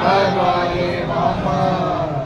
دربارے محمد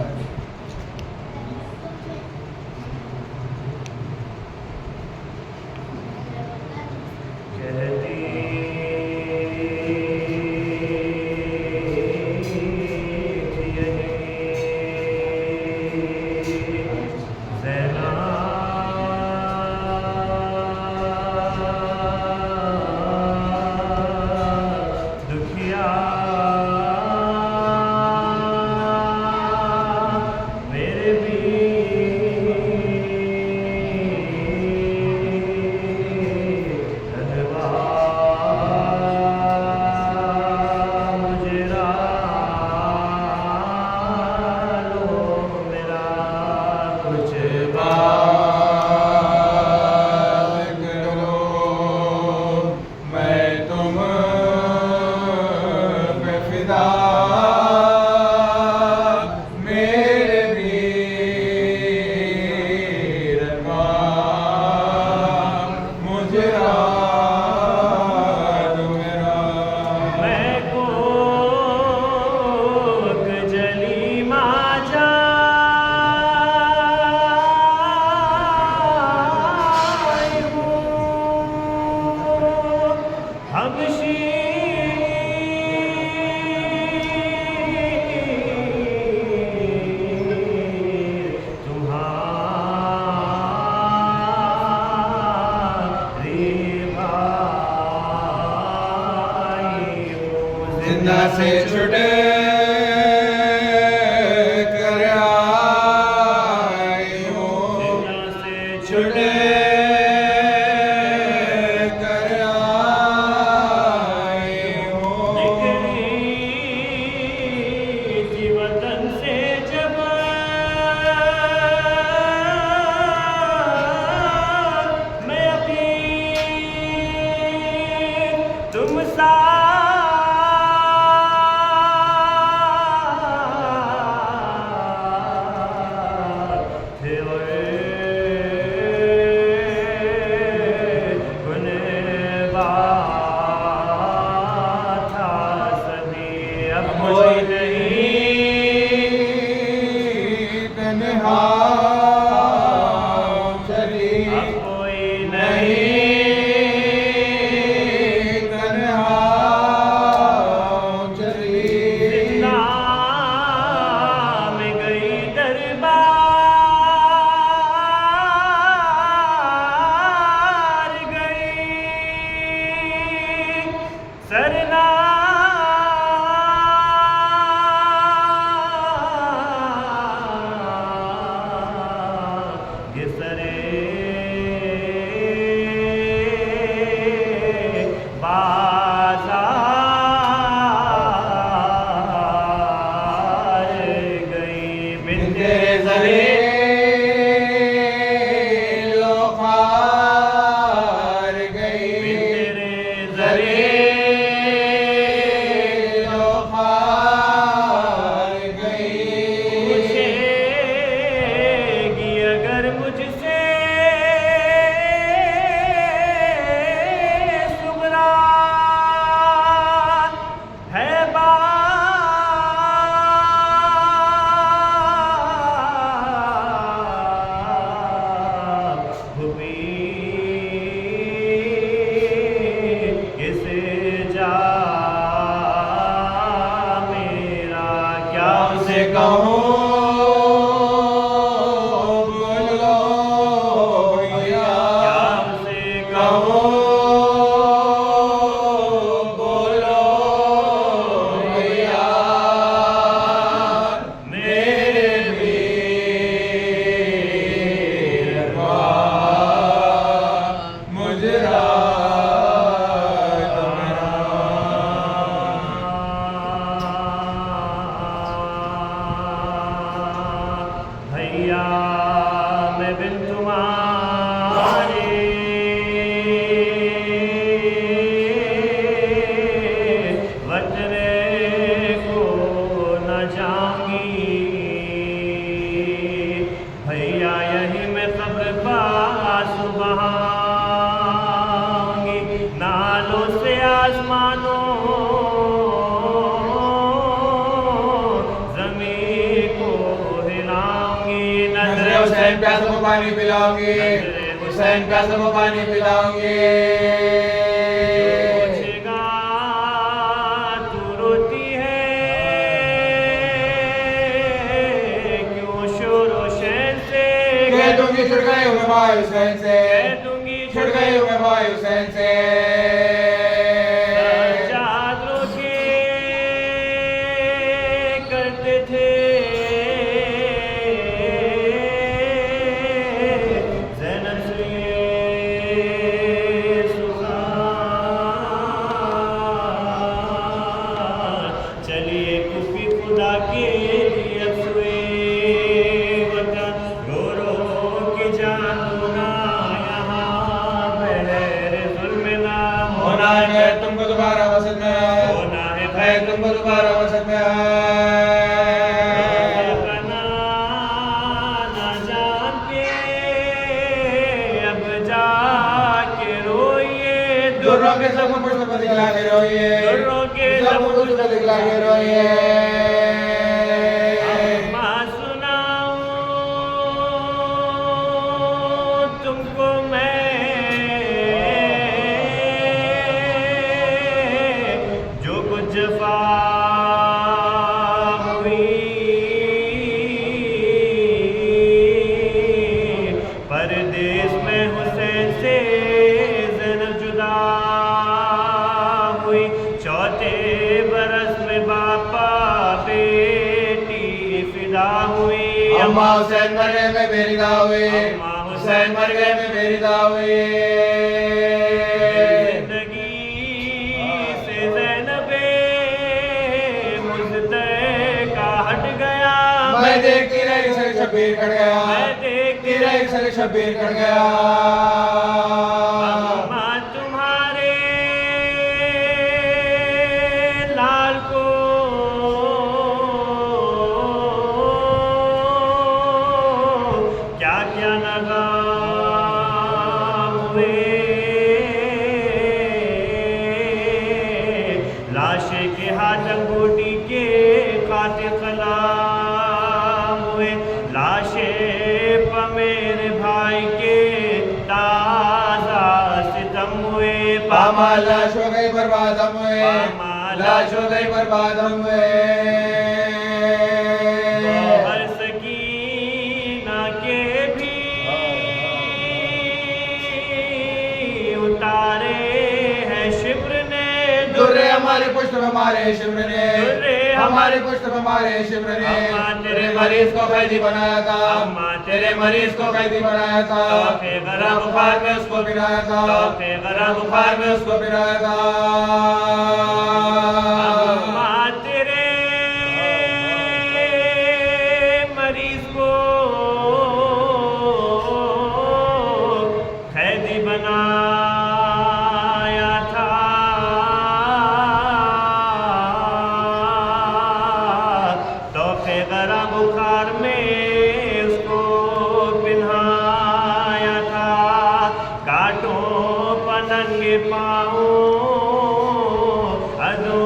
زندہ سے چھٹے کر آئی ہوں، زندہ سے چھٹے کر آئی ہوں، نکلی تھی وطن سے جب میں ابھی تم سا پانی پلاؤں گی، حسین کا سب کو پانی پلاؤں گی۔ پوچھے گا تو روتی ہے کیوں شور و شین سے، کہہ دوں گی چھڑ گئے ہوئے بھائی حسین سے، کہہ دوں گی چھڑ گئے ہوئے بھائی حسین سے۔ چادروں کے کرتے تھے زینب سے سخن، چلیے کفی خدا کے لیے سوئے وطن، رو رو کے جان دونا یہاں بغیر ظلم نہ ہونا ہے خیر تم کو دوبارہ وسط میں، ہونا ہے خیر تم کو دوبارہ وسط میں۔ بنا نہ جان کے اب جا کے روئیے، دروں کے سب کو پشت پر دکھلا کے روئیے، دروں کے سب کو پشت پر دکھلا کے روئیے۔ ماں سناؤں تم کو میں جو کچھ جفا ہوئی، پردیس میں حسین سے زینب جدا ہوئی، چوتھے برس میں باپا بیٹی فدا ہوئی، اماں حسین مر گئے میں میری دا ہوئی، اماں حسین مر گئے میں میری دا ہوئی۔ زندگی سے زینب مزدہ ہٹ گیا، میں دیکھتی رہی سر شبیر کٹ گیا، میں دیکھتی رہی سر شبیر کٹ گیا۔ ماں تمہارے لال کو کیا کیا نغام ہوئے، لاشے کے ہاتھ انگوٹی کے قاتل غلام ہوئے، لاشے پہ میرے بھائی کے تازہ ستم ہوئے، پاما لاش ہو گئی برباد ہم ہوئے، پاما لاش ہو گئی برباد ہم ہوئے۔ ہر سکینہ کے بھی اتارے ہیں شبر نے، درے ہمارے پشت میں مارے شبر نے، درے ہمارے پشت میں مارے شبر نے۔ اماں تیرے مریض کو قیدی بنایا تھا، اماں تیرے مریض کو قیدی بنایا تھا، توفے غرا بخار میں اس کو پلایا تھا، توفے غرا بخار میں اس کو پلایا تھا۔ اماں تیرے مریض کو قیدی بنایا تھا، توفے غرا بخار میں اس کو پہنایا تھا، کانٹوں پننگے پاؤں عدو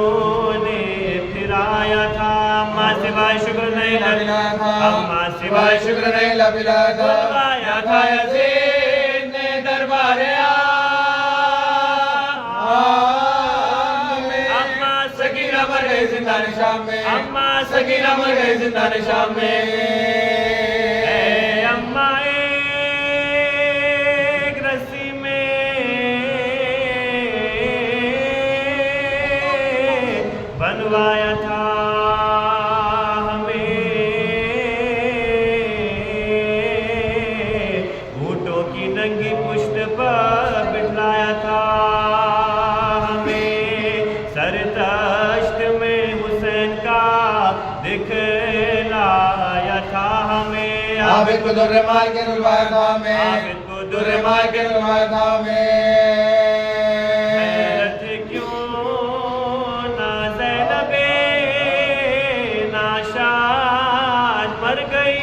نے پھرایا تھا، اماں سوائے شکر نہیں پلایا تھا، اماں سوائے سوائے شکر نہیں لپلایا تھا، بلوایا تھا یزید نے دربار عام میں، اماں سکینہ مر گئی زندان شام میں، اماں سکینہ مر گئی زندان شام میں۔ اے اماں ایک رسی میں بنوایا تھا ہمیں، اونٹوں کی ننگی پشت پر بٹھلایا تھا ہمیں، سر تشت میں حسین کا دکھلایا تھا ہمیں، عابد کو در مار کے رلوایا تھا ہمیں، عابد کو در مار کے رلوایا تھا ہمیں۔ حیرت کیوں نہ زینب ناشاد مر گئی،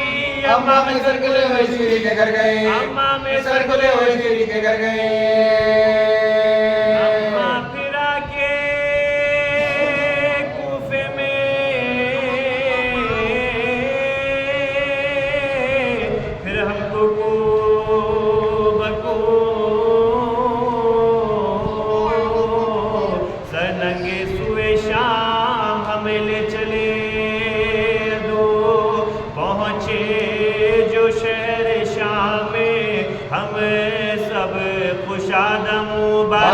اماں میں سر کلے ہوئے شیری کے گھر گئے، اماں میں سر کلے ہوئے شیری کے گھر گئے۔ اماں پھرا کے کوفے میں، پھر ہم کو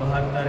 72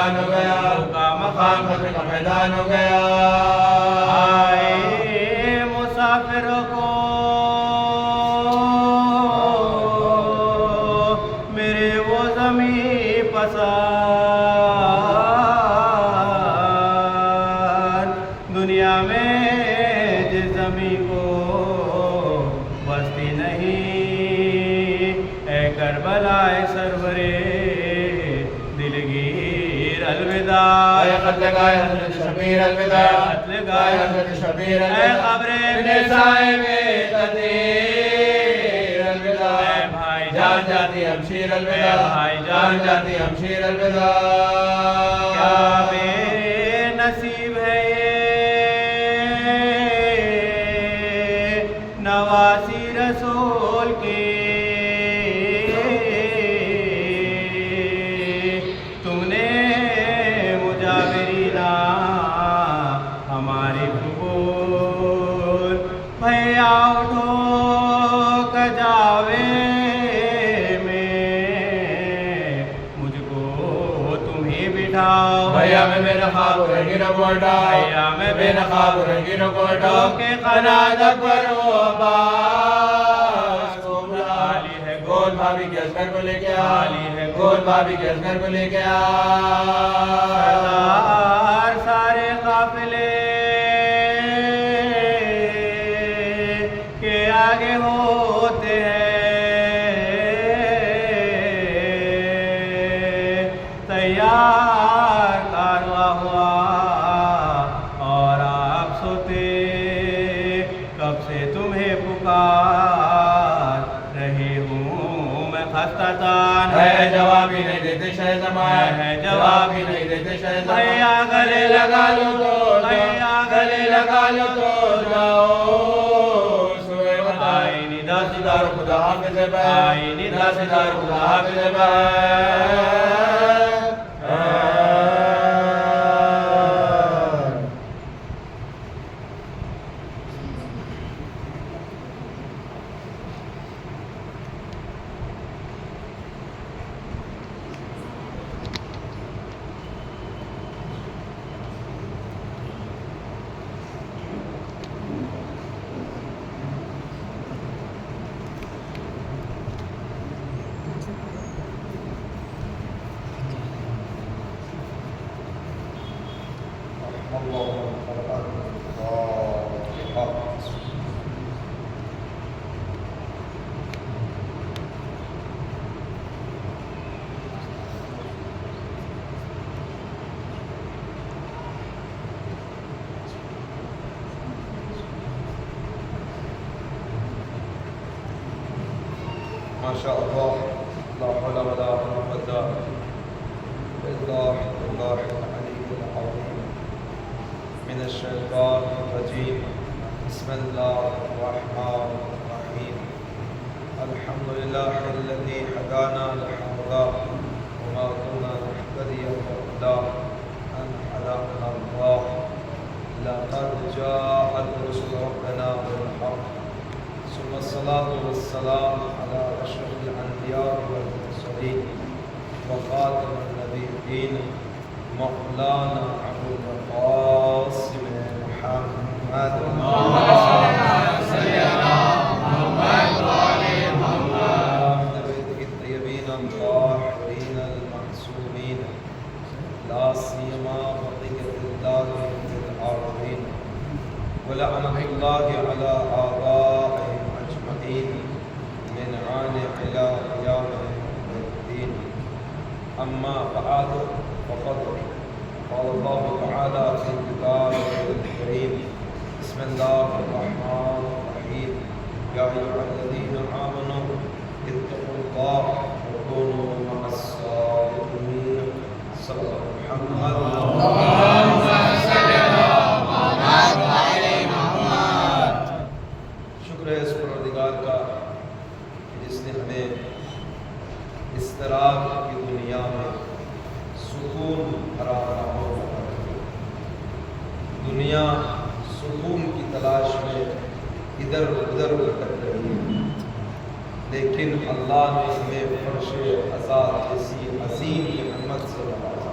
اعلان ہو گیا، کا مقام خطر کا میدان ہو گیا۔ آئے مسافروں کو میرے وہ زمین پسند، دنیا میں جس زمین کو بستی نہیں، اے کربلا سرورے دلگیر الوداع، اے خط لگائے حضرت شبیر الوداع، خط لگائے حضرت شبیر اے الوداع، خبر صاحب تدیر الوداع، اے بھائی جان جاتی ہمشیر اے الوداع، بھائی جان جاتی ہمشیر الوداع۔ کیا بے نصیب ہے یہ نواسی رسول کے، تم نے مجاورینہ ہماری قبول، بھیا اٹھو کجاوے میں مجھ کو تم ہی بٹھاؤ، بھیا میں بے نقاب رنگی رکوٹا، بھیا میں بے نقاب رنگی رکوٹا، کہ قناعت پر وہ عباس کو بلا، عالی ہے گول بھابی کے اصغر کو لے کے آ، عالی ہے گول بھابی کے اصغر کو لے کے آ۔ سردار سارے قافلے کے آگے ہوتے ہیں، تیار کارواں ہوا اور آپ سوتے، کب سے تمہیں پکار رہی ہوں میں خستہ تان، ہے جواب ہی نہیں دیتے شہ زمان، ہے جواب ہی نہیں دیتے شہ زمان، بھیا گلے لگا لو تو بھیا گلے لگا لو تو جاؤ سوئے وطن، آئینی دار خدا حافظ بے، آئینی دار خدا حافظ بے۔ ما شاء الله لا حول ولا قوة إلا بالله العلي العظيم من الشيطان الرجيم بسم الله الرحمن الرحيم الحمد لله الذي هدانا لهذا وما كنا نهتدي لولا أن هدانا الله لقد جاءت رسل ربنا بالحق ثم الصلاة والسلام على أشرف الأنبياء والمرسلين وخاتم النبيين مولانا أبو القاسم محمد أهل بيته الطيبين الطاهرين المعصومين لا سيما بقية الله في الأرضين ولعنة الله على آبائهم أجمعين من عان إلى قيام الدين أما بعد فقد قال الله تعالى في كتابه الكريم بسم الله الرحمن الرحيم يا أيها الذين آمنوا اتقوا الله وكونوا مع الصادقين صلى محمد شکر ہے اس پروردگار کا جس نے ہمیں اضطراب کی دنیا میں سکون فراہم فرمایا۔ دنیا سکون کی تلاش میں ادھر ادھر بھٹک رہی ہے، لیکن اللہ نے ہمیں فرش آزاد جیسی عظیم نعمت سے نوازا۔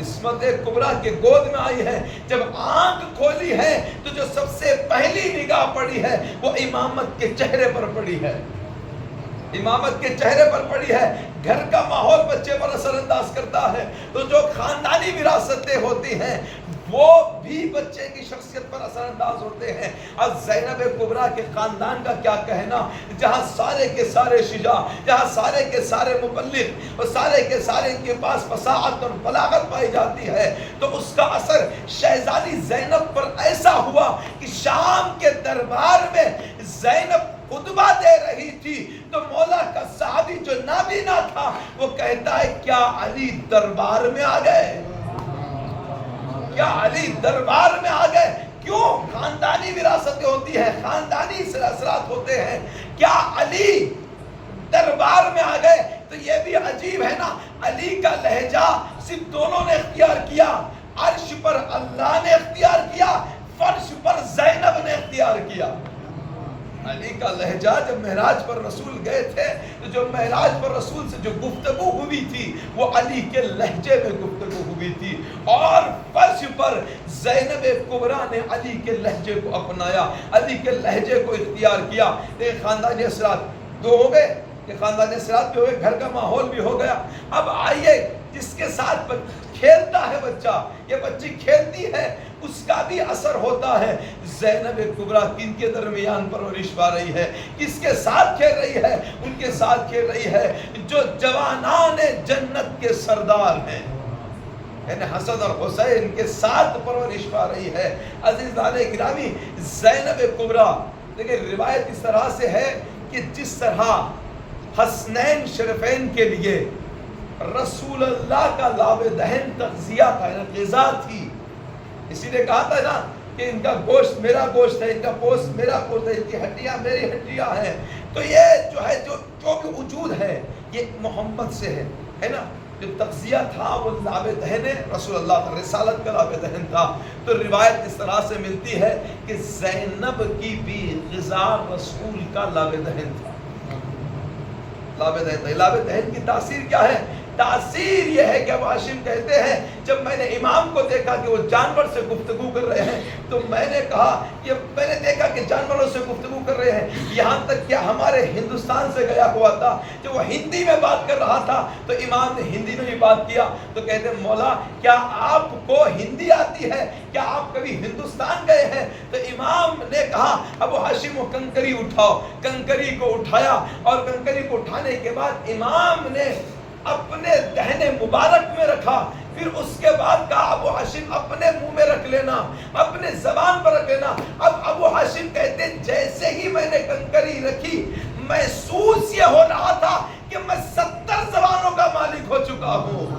عصمت کبریٰ کے گود میں آئی ہے. جب آنکھ کھولی ہے تو جو سب سے پہلی نگاہ پڑی ہے وہ امامت کے چہرے پر پڑی ہے. امامت کے چہرے پر پڑی ہے. گھر کا ماحول بچے پر اثر انداز کرتا ہے. تو جو خاندانی وراثتیں ہوتی ہیں وہ بھی بچے کی شخصیت پر اثر انداز ہوتے ہیں. اب زینب کبریٰ کے خاندان کا کیا کہنا, جہاں سارے کے سارے شجاع, جہاں سارے کے سارے مبلغ اور سارے کے سارے ان کے پاس فصاحت اور بلاغت پائی جاتی ہے, تو اس کا اثر شہزادی زینب پر ایسا ہوا کہ شام کے دربار میں زینب خطبہ دے رہی تھی تو مولا کا صحابی جو نابینا تھا وہ کہتا ہے کیا علی دربار میں آ گئے, کیا علی دربار میں آ گئے. کیوں؟ خاندانی وراثتیں ہوتی ہیں, خاندانی اثرات ہوتے ہیں. کیا علی دربار میں آ گئے. تو یہ بھی عجیب ہے نا, علی کا لہجہ صرف دونوں نے اختیار کیا, عرش پر اللہ نے اختیار کیا, فرش پر زینب نے اختیار کیا. علی کا لہجہ جب معراج پر رسول گئے تھے تو جو معراج پر رسول سے جو گفتگو ہوئی تھی وہ علی کے لہجے میں گفتگو ہوئی تھی, اور فرش پر زینب کبریٰ نے علی کے لہجے کو اپنایا, علی کے لہجے کو اختیار کیا. ایک خاندانی اثرات دو ہو گئے, یہ خاندانی اثرات بھی ہو گئے, گھر کا ماحول بھی ہو گیا. اب آئیے جس کے ساتھ کھیلتا ہے بچہ, یہ بچی کھیلتی ہے, اس کا بھی اثر ہوتا ہے. زینب کبریٰ کن کے درمیان پرورش پا رہی ہے, کس کے ساتھ کھیل رہی ہے, ان کے ساتھ کھیل رہی ہے جو جوانان جنت کے سردار ہیں, یعنی حسن اور حسین کے ساتھ پرورش پا رہی ہے. عزیزان گرامی, زینب کبریٰ دیکھیں روایت اس طرح سے ہے کہ جس طرح حسنین شریفین کے لیے رسول اللہ کا لاب دہن تغذیہ تھا, غذا تھی, اسی لیے کہا تھا نا کہ ان کا گوشت میرا گوشت ہے, ان کا پوست میرا پوست ہے, ان کی ہڈیاں میری ہڈیاں ہیں. تو یہ جو ہے جو بھی وجود ہے یہ محمد سے ہے نا. جو تغذیہ تھا وہ لاب دہن رسول اللہ کا, رسالت کا لاب دہن تھا. تو روایت اس طرح سے ملتی ہے کہ زینب کی بھی غذا رسول کا لاب دہن تھا. لاب دہن, لاب دہن کی تاثیر کیا ہے؟ تاثیر یہ ہے کہ ابو ہاشم کہتے ہیں جب میں نے امام کو دیکھا کہ وہ جانور سے گفتگو کر رہے ہیں تو میں نے کہا کہ میں نے دیکھا کہ جانوروں سے گفتگو کر رہے ہیں, یہاں تک کہ ہمارے ہندوستان سے گیا ہوا تھا, جب وہ ہندی میں بات کر رہا تھا تو امام نے ہندی میں بھی بات کیا. تو کہتے ہیں مولا کیا آپ کو ہندی آتی ہے, کیا آپ کبھی ہندوستان گئے ہیں؟ تو امام نے کہا ابو ہاشم وہ کنکری اٹھاؤ. کنکری کو اٹھایا اور کنکری کو اٹھانے کے بعد امام نے اپنے دہنے مبارک میں رکھا. پھر اس کے بعد کہا ابو ہاشم اپنے منہ میں رکھ لینا, اپنے زبان پر رکھ لینا. اب ابو ہاشم کہتے جیسے ہی میں نے کنکری رکھی محسوس یہ ہو رہا تھا کہ میں 70 زبانوں کا مالک ہو چکا ہوں,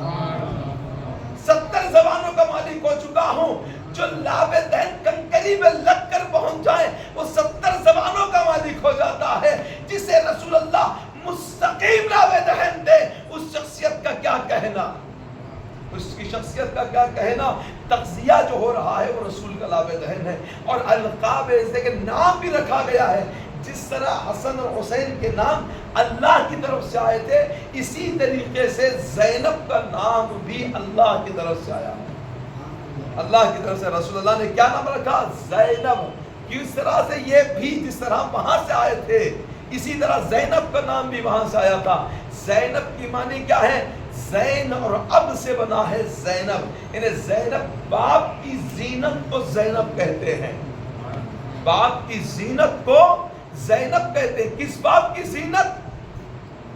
70 زبانوں کا مالک ہو چکا ہوں. جو لاب دہن کنکری میں لگ کر پہنچ جائے وہ 70 زبانوں کا مالک ہو جاتا ہے. جسے رسول اللہ مستقیم لاب دہن دے اس شخصیت کا کیا کہنا, اس کی شخصیت کا کیا کہنا. تغذیہ جو ہو رہا ہے وہ رسول کا لاب دہن ہے. اور القاب اس کے نام بھی رکھا گیا ہے, جس طرح حسن اور حسین کے نام اللہ کی طرف سے آئے تھے اسی طریقے سے زینب کا نام بھی اللہ کی طرف سے آیا. اللہ کی طرف سے رسول اللہ نے کیا نام رکھا؟ زینب. کس طرح سے یہ بھی جس طرح وہاں سے آئے تھے اسی طرح زینب کا نام بھی وہاں سے آیا تھا. زینب کی معنی کیا ہے؟ زین اور اب سے بنا ہے زینب, یعنی زینب باپ کی زینت کو زینب کہتے ہیں, باپ کی زینت کو زینب کہتے ہیں. کس باپ کی زینت؟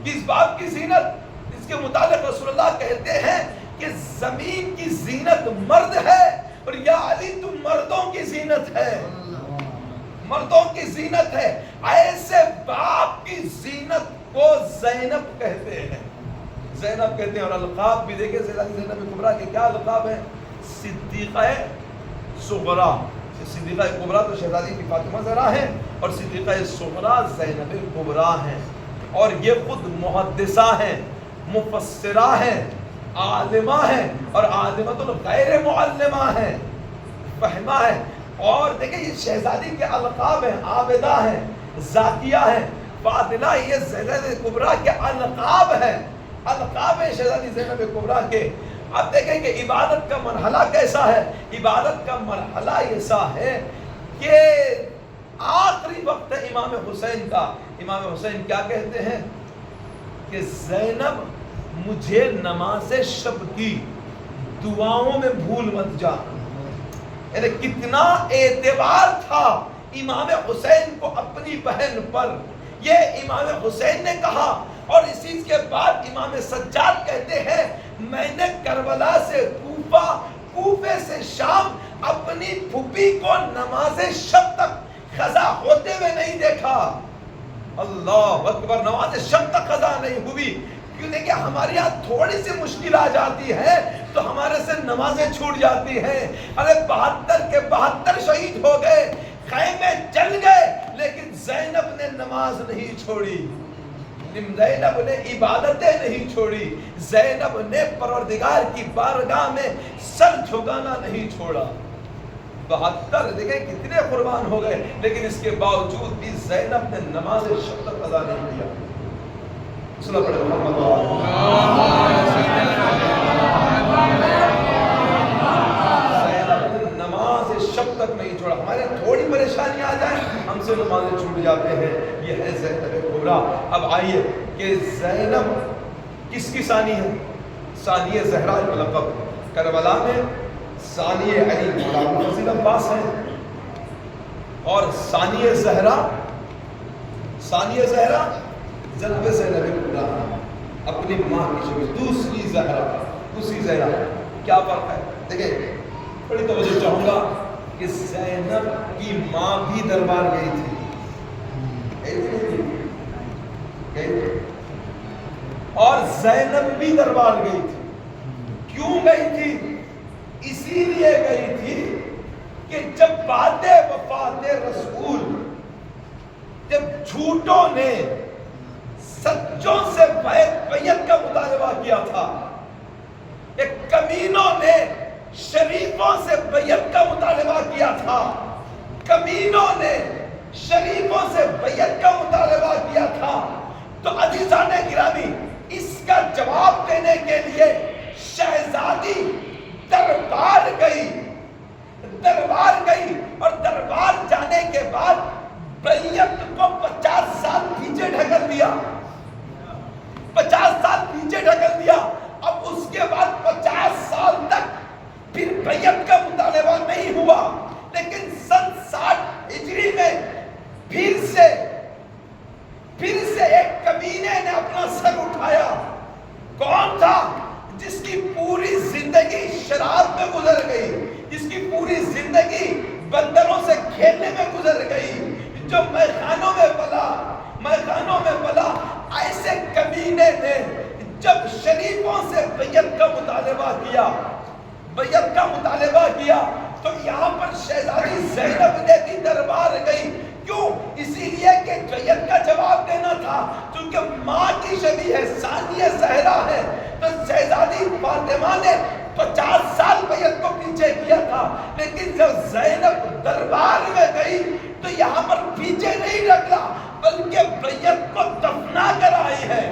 کس باپ کی زینت؟ اس کے متعلق رسول اللہ کہتے ہیں کہ زمین کی زینت مرد ہے اور یا علی تم مردوں کی زینت ہے, مردوں کی زینت ہے. ایسے باپ کی زینت کو زینب کہتے ہیں, زینب کہتے ہیں. اور القاب بھی دیکھیں زینب کبریٰ کے کیا القاب ہیں؟ صدیقہ صغریٰ. صدیقہ کبریٰ تو شہزادی کی فاطمہ زہرا ہیں اور صدیقہ صغریٰ زینب کبریٰ ہیں. اور یہ خود محدثہ ہیں, مفسرہ ہیں, عالمہ ہیں, اور عالمۃ الغیر معلمہ ہیں, فہمہ ہیں. اور دیکھیں یہ شہزادی کے القاب ہیں, عابدہ ہیں, ذاکیہ ہیں, فاضلہ. یہ زینب کبریٰ کے القاب ہیں, القاب ہیں شہزادی زینب کبریٰ کے. آپ دیکھیں کہ عبادت کا مرحلہ کیسا ہے. عبادت کا مرحلہ ایسا ہے کہ آخری وقت ہے امام حسین کا. امام حسین کیا کہتے ہیں کہ زینب مجھے نماز شب کی دعاؤں میں بھول مت جا. یعنی کتنا اعتبار تھا امام حسین کو اپنی بہن پر. یہ امام حسین نے کہا. اور اسی کے بعد امام سجاد کہتے ہیں میں نے کربلا سے کوفہ، کوفے سے شام اپنی پھوپھی کو نماز شب تک قضا ہوتے ہوئے نہیں دیکھا. اللہ اکبر. نماز شب تک قضا نہیں ہوئی. کیوں؟ دیکھیں ہمارے یہاں تھوڑی سی مشکل آ جاتی ہے تو ہمارے سے نمازیں چھوٹ جاتی ہیں. ارے 72 کے 72 شہید ہو گئے، خیمے جل گئے، لیکن زینب نے نماز نہیں چھوڑی. زینب نے عبادتیں نہیں چھوڑی. زینب نے پروردگار کی بارگاہ میں سر جھکانا نہیں چھوڑا. 72 دیکھیں کتنے قربان ہو گئے، لیکن اس کے باوجود بھی زینب نے نماز شب تک قضا نہیں کیا. صلی اللہ علیہ وسلم. زینب نے نماز شب تک نہیں چھوڑا. ہمارے تھوڑی پریشانی آ جائے ہم سے نمازیں چھوٹ جاتے ہیں. یہ ہے زینب کبریٰ. اب آئیے کہ زینب کس کی ثانی ہے؟ ثانی زہرا کا لقب. کربلا میں ثانی علی مولانا فضیل عباس ہے، اور ثانی زہرا جناب زینب کبریٰ اپنی ماں کی شکل. دوسری زہرا کیا فرق ہے؟ دیکھیں بڑی توجہ چاہوں گا کہ زینب کی ماں بھی دربار گئی تھی. اور زینب بھی دربار گئی تھی. کیوں گئی تھی؟ اسی لیے گئی تھی کہ جب بعد وفات رسول، جب جھوٹوں نے سچوں سے بیعت کا مطالبہ کیا تھا، ایک کمینوں نے شریفوں سے بیعت کا مطالبہ کیا تھا، کمینوں نے شریفوں سے بیعت کا مطالبہ کیا تھا، تو عزیزان گرامی اس کا جواب دینے کے لیے شہزادی دربار گئی. اور دربار جانے کے بعد بیعت کو 50 سال پیچھے ڈھکل دیا. 50 سال پیچھے ڈھکل دیا. اب اس کے بعد 50 سال تک پھر بیعت کا مطالبہ نہیں ہوا. لیکن سن 60 ہجری میں پھر سے ایک کمینے نے اپنا سر اٹھایا. کون تھا؟ جس کی پوری زندگی شراب میں گزر گئی، جس کی پوری زندگی بندروں سے کھیلنے میں گزر گئی، جو میخانوں میں پلا. ایسے کمینے نے جب شریفوں سے بیعت کا مطالبہ کیا تو یہاں پر شہزادی زینب نے بھی دربار گئی. کیوں؟ اسی لیے کہ بیعت کا جواب دینا تھا، کیونکہ ماں کی شبیہ ہے، ثانیہ زہرا ہے. تو شہزادی فاطمہ نے 50 سال بیعت کو پیچھے کیا تھا، لیکن جب زینب دربار میں گئی تو یہاں پر پیچھے نہیں رکھا بلکہ بیعت کو دفنا کر آئی ہے.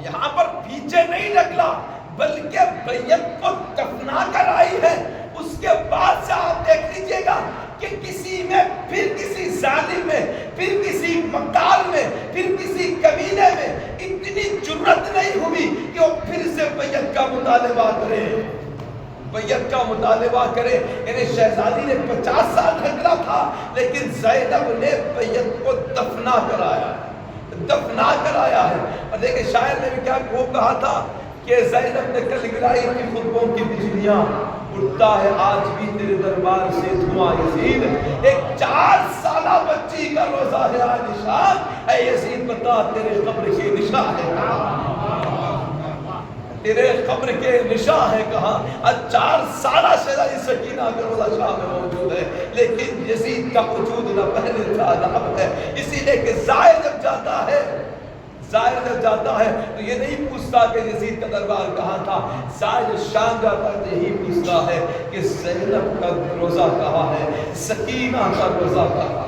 یہاں پر پیچھے نہیں رکھا بلکہ بیعت کو دفنا کر آئی ہے. اس کے بعد سے آپ دیکھ لیجئے گا کہ کسی میں، پھر کسی ظالم میں، پھر کسی مکار میں، پھر کسی کمینے میں اتنی جرأت نہیں ہوئی کہ وہ پھر سے بیعت کا مطالبہ کرے. یعنی شہزادی نے 50 سال ڈھکلا تھا، لیکن زینب نے بیعت کو دفنا کر آیا ہے. اور دیکھیں شاعر نے بھی کیا خوب کہا تھا کہ زینب نے کل گرائی تھی خطبوں کی بجلیاں، اٹھتا ہے آج بھی تیرے دربار سے دھواں یزید. ایک 4 سالہ بچی کا روزہ ہے آج نشان، اے یزید بتا تیرے قبر کے نشان ہے کہاں؟ تیرے قبر کے نشان ہے کہاں؟ 4 سالہ شہزادی سکینہ کا روزہ شاہ میں موجود ہے، لیکن یزید کا وجود نہ پہلے تھا نہ اب ہے. اسی لیے کہ زائر جب جاتا ہے تو یہ نہیں پوچھتا کہ یزید کا دربار کہاں تھا. زائر شام جاتا ہے تو یہی پوچھتا ہے کہ زینب کا روزہ کہاں ہے، سکینہ کا روزہ کہاں.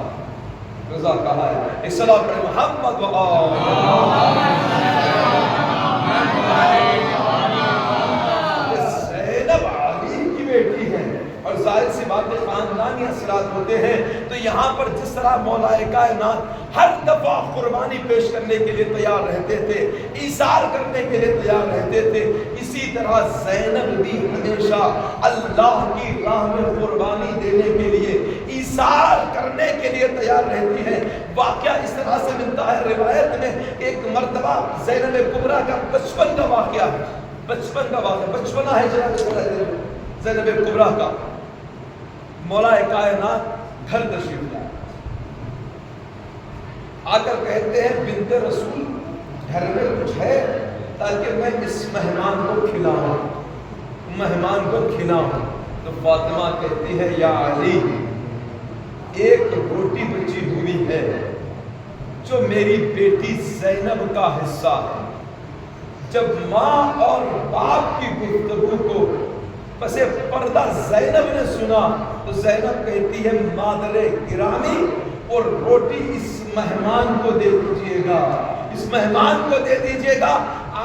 رضا کہا ہے. ایک صلاۃ پڑھیں محمد و زینب علی کی بیٹی ہے اور ظاہر سی بات ہے خاندانی اثرات ہوتے ہیں. تو یہاں پر جس طرح مولا کائنات ہر دفعہ قربانی پیش کرنے کے لیے تیار رہتے تھے, ایثار کرنے کے لیے تیار رہتے تھے, اسی طرح زینب بھی ہمیشہ اللہ کی راہ میں قربانی دینے کے لیے, ایثار کرنے کے لیے تیار رہتی ہے. واقعہ اس طرح سے ملتا ہے روایت میں, ایک مرتبہ زینب کبریٰ کا بچپن کا واقعہ ہے, بچپن کا واقعہ, بچپنا ہے زینب کبریٰ کا. مولا کائنات گھر تشریف لائے, آ کر کہتے ہیں بنت رسول گھر میں کچھ ہے تاکہ میں اس مہمان کو کھلاؤں, مہمان کو کھلاؤں. تو فاطمہ کہتی ہے یا علی, ایک روٹی بچی ہوئی ہے جو میری بیٹی زینب کا حصہ ہے. جب ماں اور باپ کی گفتگو کو پس پردہ زینب نے سنا تو زینب کہتی ہے مادر گرامی اور روٹی اس مہمان کو دے دیجئے گا, اس مہمان کو دے دیجئے گا.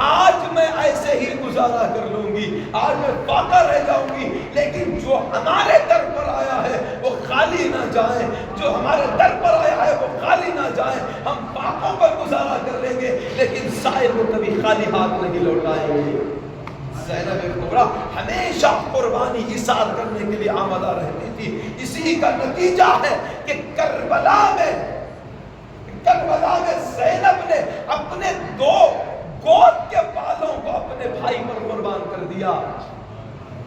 آج میں ایسے ہی گزارا کر لوں گی, آج میں فاقہ رہ جاؤں گی, لیکن جو ہمارے در پر آیا ہے وہ خالی نہ جائے, جو ہمارے در پر آیا ہے وہ خالی نہ جائے. ہم فاقوں پر گزارا کر لیں گے لیکن سائل کو کبھی خالی ہاتھ نہیں لوٹائیں گے. زینب کبریٰ ہمیشہ قربانی ایثار کرنے کے لیے آمادہ رہتی تھی. اسی کا نتیجہ ہے کہ کربلا میں زینب نے اپنے دو گود کے بالوں کو اپنے بھائی پر قربان کر دیا,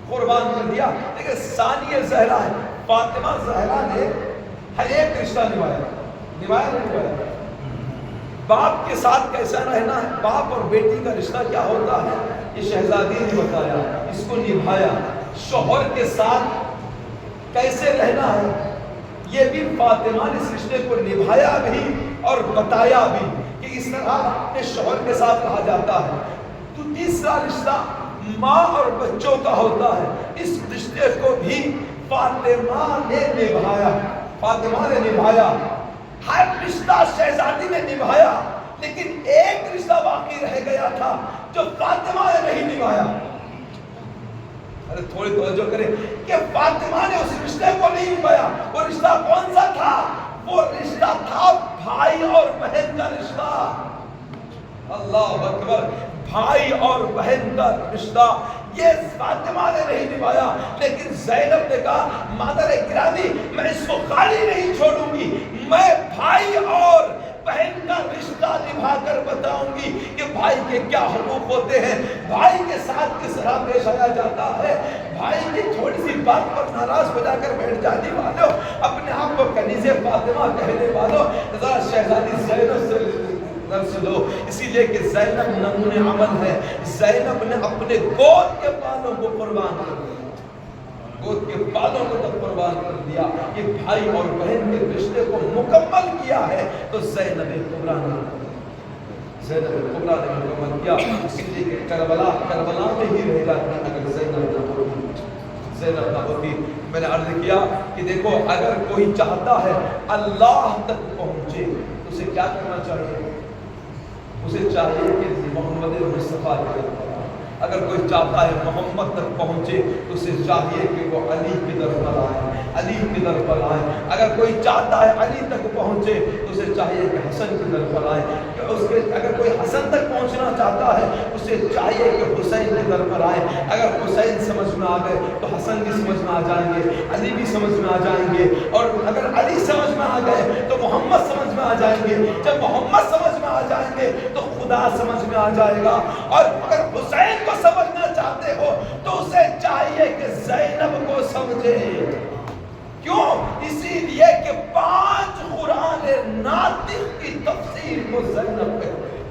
قربان کر دیا. لیکن ثانیہ زہرا ہے, فاطمہ زہرا نے ہر ایک رشتہ نبھایا. باپ کے ساتھ کیسا رہنا ہے, باپ اور بیٹی کا رشتہ کیا ہوتا ہے, یہ شہزادی نے بتایا, اس کو نبھایا. شوہر کے ساتھ کیسے رہنا ہے یہ بھی فاطمہ نے اس رشتے کو نبھایا بھی اور بتایا بھی کہ اس طرح اپنے شوہر کے ساتھ رہا جاتا ہے. تو تیسرا رشتہ ماں اور بچوں کا ہوتا ہے, اس رشتے کو بھی فاطمہ نے نبھایا, فاطمہ نے نبھایا. ہر رشتہ شہزادی نے نبھایا لیکن ایک رشتہ باقی رہ گیا تھا جو فاطمہ نے نہیں نبھایا. ارے تھوڑی توجہ کریں کہ فاطمہ نے اس رشتے کو نہیں نبھایا. وہ رشتہ کون سا تھا, وہ رشتہ تھا بھائی اور بہن کا رشتہ. اللہ اکبر, بھائی اور بہن کا رشتہ یہ فاطمہ نے نہیں نبھایا. لیکن زینب نے کہا مادر گرامی میں اس کو خالی نہیں چھوڑوں گی, میں بھائی اور بہن کا رشتہ نبھا کر بتاؤں گی کہ بھائی کے کیا حقوق ہوتے ہیں, بھائی کے ساتھ کس طرح پیش آیا جاتا ہے. بھائی کی تھوڑی سی بات پر ناراض ہو جا کر بیٹھ جانے والوں, اپنے آپ کو کنیزِ فاطمہ کہنے والوں, ذرا شہزادی زینب سے درس لو. اسی لیے کہ زینب نمونِ عمل ہے. زینب نے اپنے گود کے بالوں کو قربان کر دیا, گود کے بالوں کو تب قربان کر دیا. یہ بھائی اور بہن کے رشتے کو مکمل کیا ہے تو زینب کبریٰ نے مکمل کیا. اسی لیے کہ کربلا میں ہی رہ جاتی اگر زینب نہ ہوتی. میں نے عرض کیا کہ دیکھو اگر کوئی چاہتا ہے اللہ تک پہنچے تو اسے کیا کرنا چاہیے, اسے چاہیے کہ محمد مصطفیٰ کے در پر. اگر کوئی چاہتا ہے محمد تک پہنچے تو اسے چاہیے کہ وہ علی کی در پر آئے, علی کی در پر آئے. اگر کوئی چاہتا ہے علی تک پہنچے تو اسے چاہیے کہ حسن کی در پر آئے. اگر کوئی حسن تک پہنچنا چاہتا ہے اسے چاہیے کہ حسین کی در پر آئے. اگر حسین سمجھ میں آ گئے تو حسن بھی سمجھ میں آ جائیں گے, علی بھی سمجھ میں آ جائیں گے. اور اگر علی سمجھ میں آ گئے تو محمد سمجھ میں آ جائیں گے. جب محمد سمجھ میں آ جائیں گے تو خدا سمجھ میں آ جائے گا. اور اگر حسین کو سمجھنا چاہتے ہو تو اسے چاہیے کہ زینب کو سمجھے. کیوں؟ اسی لیے کہ 5 قرآن ناطق کی تفسیر کو زینب کہتے ہیں.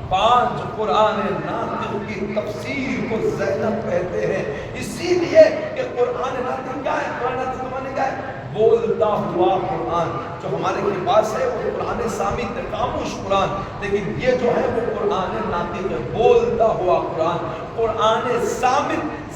5 قرآن ناطق کی تفسیر کو زینب کہتے ہیں. اسی لیے کہ قرآن ناطق کیا ہے, قرآن ناطق کا معنی کیا ہے, بولتا ہوا قرآن. جو ہمارے کے پاس ہے وہ قرآن صامت ہے, خاموش قرآن. لیکن یہ جو ہے وہ قرآن ناطق ہے, بولتا ہوا قرآن. قرآن صامت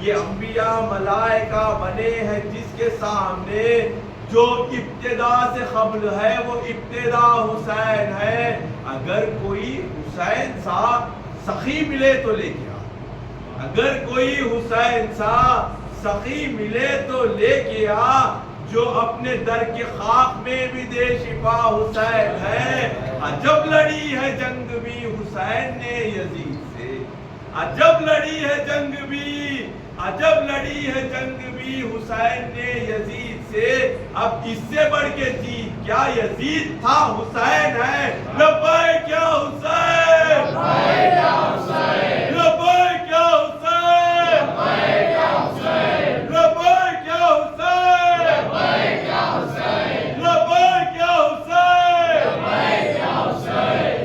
یہ انبیاء ملائکہ بنے ہیں جس کے سامنے جو ابتدا سے قبل ہے وہ ابتدا حسین ہے. اگر کوئی حسین سا سخی ملے تو لے کے آ، اگر کوئی حسین سا سخی ملے تو لے کے آ، جو اپنے در کے خاک میں بھی دے شفا حسین ہے. عجب لڑی ہے جنگ بھی حسین نے یزید سے، عجب لڑی ہے جنگ بھی، عجب لڑی ہے جنگ بھی حسین نے یزید سے. اب اس سے بڑھ کے جیت کیا، یزید تھا حسین ہے. لبیک یا حسین، لبیک یا حسین، لبیک یا حسین، لبیک یا حسین، لبیک یا حسین، لبیک یا حسین، لبیک یا حسین،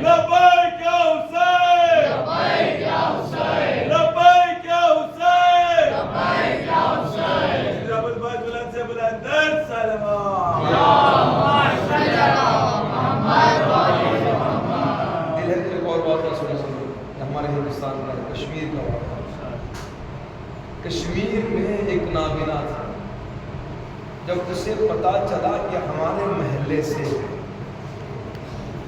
لبیک یا حسین، لبیک یا حسین، لبیک یا حسین، لبیک یا حسین، لبیک یا حسین. رب الباز بلند سے بلندر سلام. ایک اور واقعہ سنو، ہمارے ہندوستان کا کشمیر کا واقعہ. کشمیر میں ایک نابینا تھا. جب اسے پتا چلا کہ ہمارے محلے سے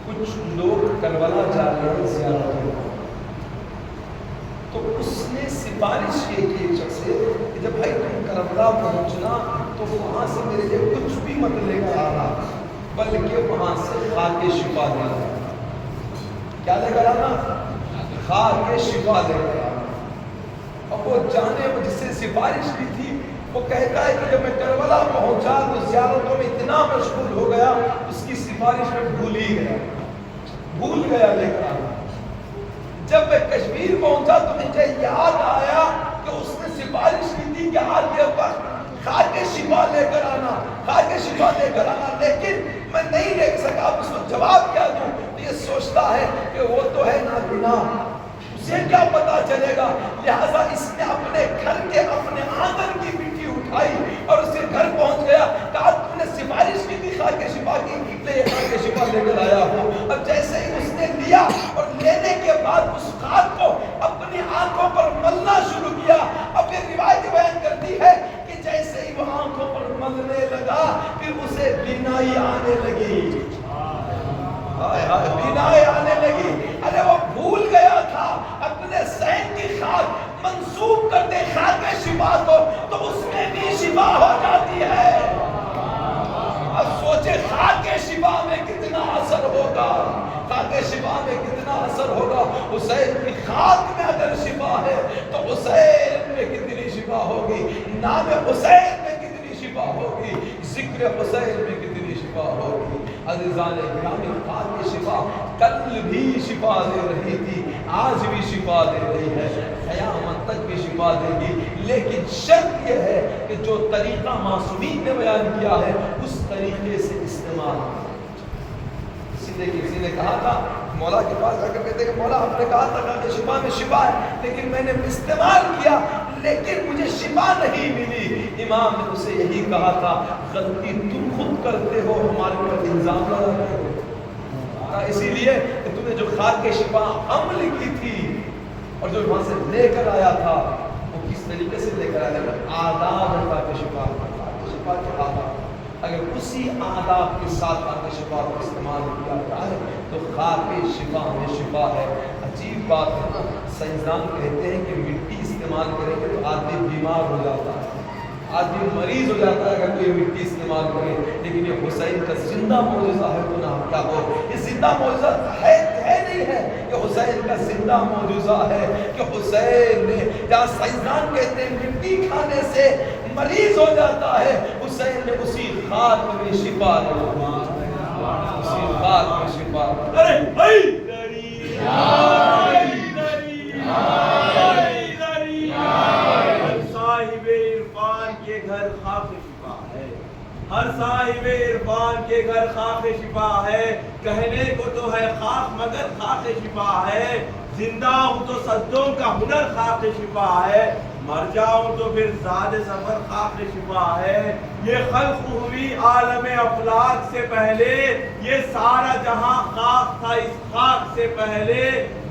کچھ لوگ کربلا جا رہے ہیں زیارت میں، تو اس نے سفارش کی ایک شخص سے کہ جب بھائی تم کربلا پہنچنا تو وہاں سے میرے لیے کچھ بھی مت لے کر آنا، بلکہ وہاں سے خاک شفا لے آنا. کیا لے کر آنا؟ خاک شفا لے کر آنا. اب وہ جانے جس سے سفارش کی تھی وہ کہتا ہے کہ جب میں کربلا پہنچا تو زیارتوں میں اتنا مشغول ہو گیا اس کی سفارش میں بھول گیا لے کر آنا. جب میں کشمیر پہنچا تو مجھے یاد آیا کہ اس نے سفارش کی تھی کہ آج کے وقت خاک شفا لے کر آنا، خاک شفا لے کر آنا، لیکن میں نہیں دیکھ سکا. اس کو جواب کیا دوں؟ یہ سوچتا ہے کہ وہ تو ہے نابینا، اسے کیا پتا چلے گا. لہٰذا اس نے اپنے گھر کے اپنے آنگن کی مٹی اٹھائی اور اس کے گھر پہنچ گیا. کہا تم نے سفارش کی تھی خاک شفا کی، لے خاک شفا لے کر آیا ہوں. اب جیسے ہی اس نے لیا اور لینے کے بعد اس خاک کو اپنی آنکھوں پر ملنا شروع کیا. اب یہ روایت بیان کرتی ہے کہ جیسے ہی وہ آنکھوں پر ملنے لگا پھر اسے بینائی آنے لگی، بینائی آنے لگی. ارے وہ بھول گیا تھا اپنے صحن کی خاک منسوب کر دے خاک شفا کو تو اس میں بھی شفا ہو جاتی ہے. اب سوچے خاک شفا میں کتنا اثر ہوگا، خاک شفا میں کتنا اثر ہوگا. حسین کی خاک میں اگر شفا ہے تو حسین میں کتنی شفا ہوگی، نام حسین میں کتنی شفا ہوگی، ذکر حسین میں کتنی شفا ہوگی. عزیزان گرامی، خاک شفا کل بھی شفا دے رہی تھی، آج بھی شفا دے رہی ہے، قیامت تک بھی شفا دے گی. لیکن شرط یہ ہے کہ جو طریقہ معصومین نے بیان کیا ہے اس طریقے سے استعمال. کسی نے کہا تھا مولا کے پاس جا کر کہتے کہ مولا آپ نے کہا تھا کہ شفا میں شفا ہے، لیکن میں نے استعمال کیا لیکن مجھے شفا نہیں ملی. امام نے اسے یہی کہا تھا غلطی تم خود کرتے ہو، ہمارے اوپر الزام لگاتے ہو. اسی لیے کہ تم نے جو خاک شفا عمل کی تھی اور جو وہاں سے لے کر آیا تھا وہ کس طریقے سے لے کر آیا تھا، آداب خاک شفا کے آداب. اگر اسی آداب کے ساتھ خاک شفا کو استعمال کیا جائے تو خاک شفا میں شفا ہے. عجیب بات ہے نا، سائنسدان کہتے ہیں کہ مٹی استعمال کریں گے تو آدمی بیمار ہو جاتا ہے، آدمی مریض ہو جاتا ہے اگر کوئی مٹی استعمال کرے. لیکن یہ حسین کا زندہ معجزہ ہے تو نہ کیا ہو، یہ زندہ معجزہ ہے نہیں ہے، یہ حسین کا زندہ معجزہ ہے کہ حسین نے جہاں سائنسدان کہتے ہیں مٹی کھانے سے مریض ہو جاتا ہے، حسین نے اسی خاک میں شفا دی، اسی خاک میں شفا. ارے بھائی صاحب عرفان کے گھر خاک شفا ہے، ہر صاحب عرفان کے گھر خاک شفا ہے. کہنے کو تو ہے خاک مگر خاک شفا ہے، زندہ ہوں تو سجدوں کا ہنر خاک شفا ہے. مر جاؤں تو پھر زاد سفر خاک شفا ہے. یہ خلق ہوئی عالم افلاک سے پہلے, یہ سارا جہاں خاک تھا اس خاک سے پہلے,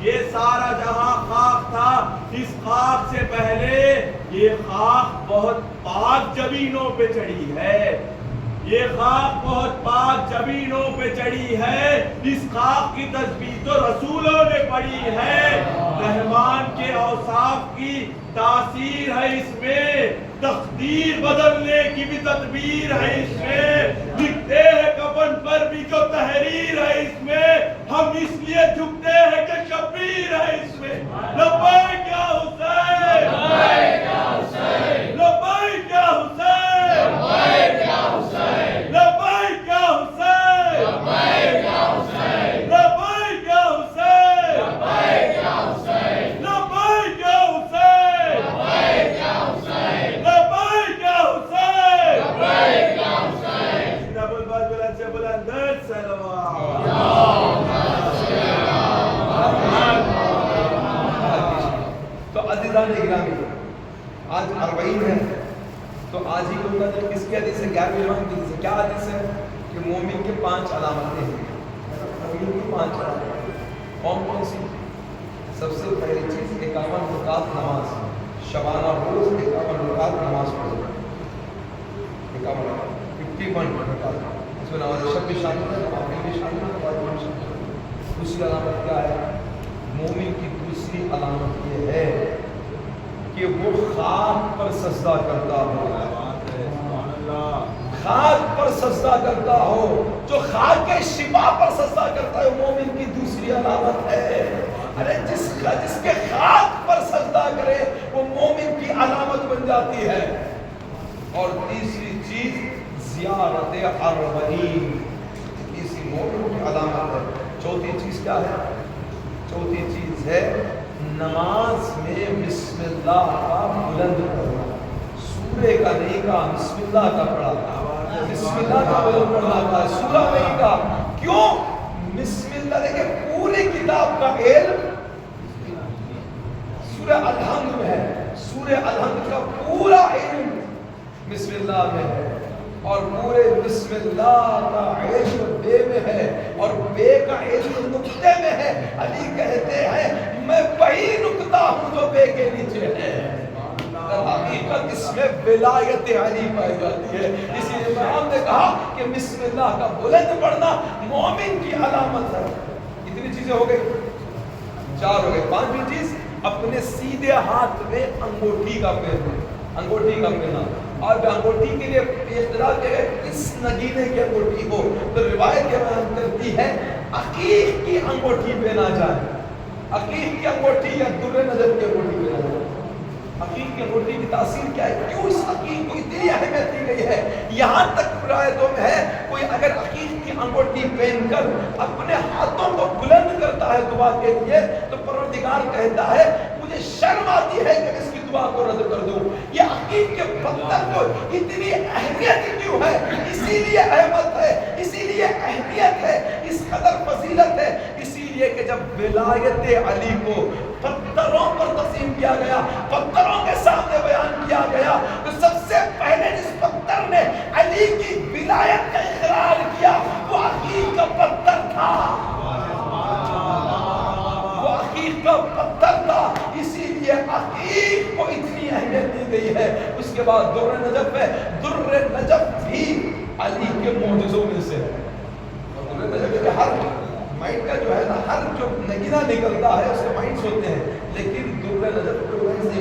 یہ سارا جہاں خاک تھا اس خاک سے پہلے. یہ خاک بہت پاک زمینوں پہ چڑھی ہے, یہ خاک بہت پاک زمینوں پہ چڑھی ہے. اس خاک کی تسبیح تو رسولوں نے پڑھی ہے. رحمان کے اوصاف کی تاثیر ہے اس میں, تقدیر بدلنے کی بھی تدبیر ہے اس میں, لکھتے ہیں کفن پر بھی جو تحریر ہے اس میں. ہم اس لیے جھکتے ہیں کہ شبیر ہے اس میں. لبیک یا حسین, لبیک یا حسین, لبیک یا حسین, لبیک یا حسین, لبیک یا حسین, لبیک یا حسین, لبیک یا حسین, لبیک یا حسین, لبیک یا حسین, لبیک یا حسین, لبیک یا حسین, لبیک یا حسین. ڈبل باز بلند سے بلند سلام. تو عزیزان گرامی, آج 40 ہے, تو آج ہی کو کس کی حدیث ہے؟ 11ویں امام کی حدیث ہے. کیا حدیث ہے؟ کہ مومن کے 5 علامتیں ہیں. مومن کی 5 علامتیں کون کون سی؟ سب سے پہلی چیز 51 رکعت نماز, شبانہ روز 51 رکعت نماز پڑھو. 51 رکعت اس میں نماز شب بھی شامل ہے, نوافل بھی شامل ہے, واجب بھی شامل ہے. دوسری علامت کیا ہے؟ مومن کی دوسری علامت یہ ہے کہ وہ خاک پر سجدہ کرتا ہو. خاک پر سجدہ کرتا ہو, جو خاک کے شفا پر سجدہ کرتا ہے, مومن کی دوسری علامت ہے. ارے جس کے خاک پر سجدہ کرے وہ مومن کی علامت بن جاتی ہے. اور تیسری چیز زیارت اربعین, تیسری مومن کی علامت ہے. چوتھی چیز کیا ہے؟ چوتھی چیز ہے نماز میں بسم اللہ کا بلند پڑھنا. سورہ کا نہیں کہا, بسم اللہ کا پڑھا, بسم اللہ کا بلند پڑھنا تھا, سورہ نہیں کہا. کیوں؟ بسم اللہ دیکھیں پوری کتاب کا علم سورہ الحمد میں ہے. سورہ الحمد کا پورا علم بسم اللہ میں ہے, اور پورے بسم اللہ کا علم بے میں ہے, اور بے کا علم نقطے میں ہے. علی کہتے ہیں میں وہی نقطہ ہوں جو بے کے نیچے ہے. حقیقت اس میں ولایت علی پائی جاتی ہے. اسی لیے امام نے کہا کہ بسم اللہ کا بلند پڑھنا مومن کی علامت ہے. اتنی چیزیں ہو گئی, 4 ہو گئی. 5ویں چیز اپنے سیدھے ہاتھ میں انگوٹھی کا پہننا. انگوٹھی کا پہننا, اور انگوٹھی کے لیے اختلاف ہے کس نگینے کی انگوٹھی ہو. تو روایت یہ بیان کرتی ہے عقیق کی انگوٹھی پہنا جائے. عقیق کی انگوٹھی یا در نجف کی انگوٹھی پہنا جائے. عقیق کی انگوٹھی کی تاثیر کیا ہے؟ کیوں اس عقیق کو اتنی اہمیت دی گئی ہے؟ یہاں تک روایتوں میں ہے کوئی اگر عقیق کی انگوٹھی پہن کر اپنے ہاتھوں کو بلند کرتا ہے دعا کے لیے, تو پروردگار کہتا ہے مجھے شرم آتی ہے کہ اس کی دعا کو رد کر دوں. یہ عقیق کے پتھر کو اتنی اہمیت کیوں ہے؟ اسی لیے احمد ہے, اسی لیے اہمیت ہے, اس قدر فضیلت ہے. اسی لیے کہ جب ولایت علی کو پتھروں پر تقسیم کیا گیا, پتھروں کے سامنے بیان کیا گیا, تو سب سے پہلے جس پتھر نے علی کی ولایت کا اقرار کیا وہ عقیق کا پتھر تھا. وہ عقیق کا پتھر تھا. اسی لیے عقیق کو اتنی اہمیت دی گئی ہے. اس کے بعد در نجف ہے. در نجف بھی علی کے معجزوں میں سے ہے. در نجف کے ہر مائنڈ کا جو ہے نا, ہر جو نگینہ نکلتا ہے اس کے مائنڈز ہوتے ہیں, لیکن در نجف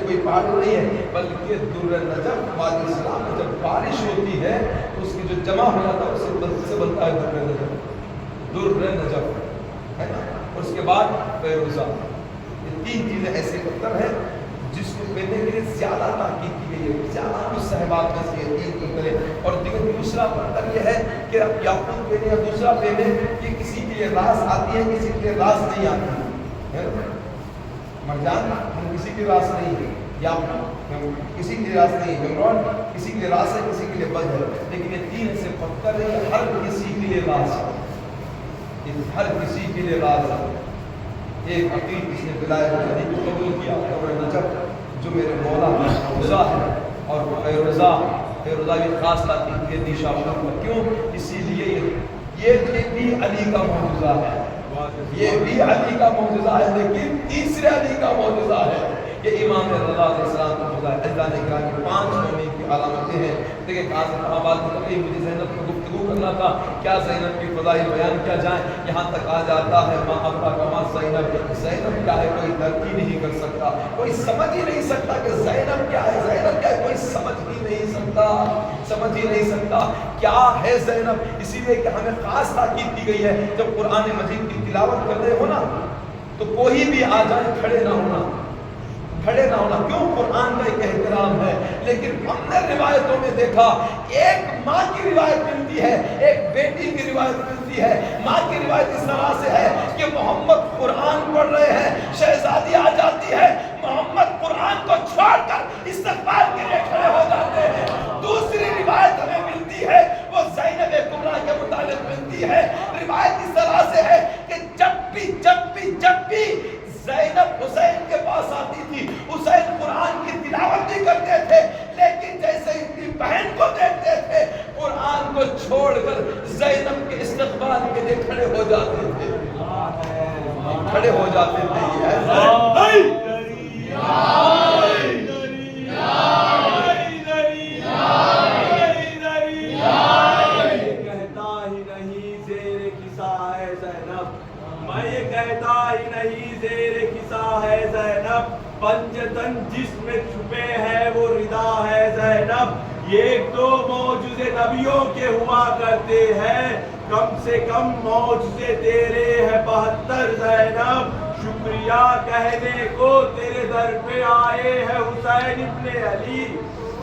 کوئی پہاڑ نہیں ہے, بلکہ در نجف وادی اسلام میں جب بارش ہوتی ہے تو اس کی جو جمع ہو جاتا ہے اس سے بنتا ہے در نجف. در نجف ہے نا. اور اس کے بعد فیروزہ. یہ 3 چیزیں ایسے پتھر ہیں جس کو پہننے کے لیے زیادہ تاکید کی گئی ہے, زیادہ کچھ صحبات میں سے یہ 3 پتھر. اور دیکھیں دوسرا پتھر یہ ہے کہ اب یاقوت پہنے یا دوسرا پہنے, یہ کسی کے لیے راز آتی ہے, کسی کے لیے راز نہیں آتی ہے. مرجان ہم کسی کے راز نہیں ہے, یا کسی کے لیے راز نہیں ہے, جمران کسی کے لیے راز ہے, کسی کے لیے بد ہے, لیکن یہ 3 ایسے پتھر ہیں ہر کسی کے لیے راز ہے. ہر کسی کے لیے راز ہے. ایک عقیق اس نے ولایت علی کو قبول کیا, در نجف جو میرے مولا کا معجزہ ہے، اور فیروزہ بھی خاص تاکید کے نشان پر کیوں؟ اسی لیے یہ بھی علی کا معجزہ ہے، یہ بھی علی کا معجزہ ہے، لیکن تیسرے علی کا معجزہ ہے، یہ امام رضا علیہ السلام کا معجزہ ہے۔ اللہ نے کہا کہ 5 مومن کی علامتیں ہیں۔ دیکھیں کہاں سے کہاں بات نکل، مجھے زینب کو گفتگو کرنا تھا، کیا زینب کی فضائل بیان کیا جائیں، یہاں تک آ جاتا ہے ماں ابا کا ماں زینب کیا ہے، کوئی درک ہی نہیں کر سکتا، کوئی سمجھ ہی نہیں سکتا کہ زینب کیا ہے، زینب کیا ہے، کوئی سمجھ ہی نہیں سکتا کیا ہے زینب۔ اسی لیے کہ ہمیں خاص تاکید کی گئی ہے، جب قرآن مجید کی تلاوت کر رہے ہو نا تو کوئی بھی آ جائے کھڑے نہ ہونا، کیوں؟ قرآن کا ایک احترام ہے۔ لیکن ہم نے روایتوں میں دیکھا ایک ماں کی روایت ملتی ہے، ایک بیٹی کی روایت ملتی ہے۔ ماں کی روایت اس طرح سے ہے کہ محمد قرآن پڑھ رہے ہیں، شہزادی آ جاتی ہے، محمد قرآن کو چھوڑ کر استقبال کے لیے کھڑے ہو جاتے ہیں۔ دوسری روایت ہمیں ملتی ہے، وہ زینب کبریٰ کے متعلق ملتی ہے۔ روایت اس طرح سے ہے کہ جب بھی زینب حسین کے پاس آتی تھی، حسین قرآن کی تلاوت بھی کرتے تھے، لیکن جیسے اپنی بہن کو دیکھتے تھے قرآن کو چھوڑ کر زینب کے استقبال کے لیے کھڑے ہو جاتے تھے۔ پنجتن جس میں چھپے ہے وہ ردا ہے زینب۔ یہ 2 معجزے نبیوں کے ہوا کرتے ہیں، کم سے کم معجزے تیرے ہیں 72 زینب۔ شکریہ کہنے کو تیرے در پہ آئے ہیں حسین ابن علی،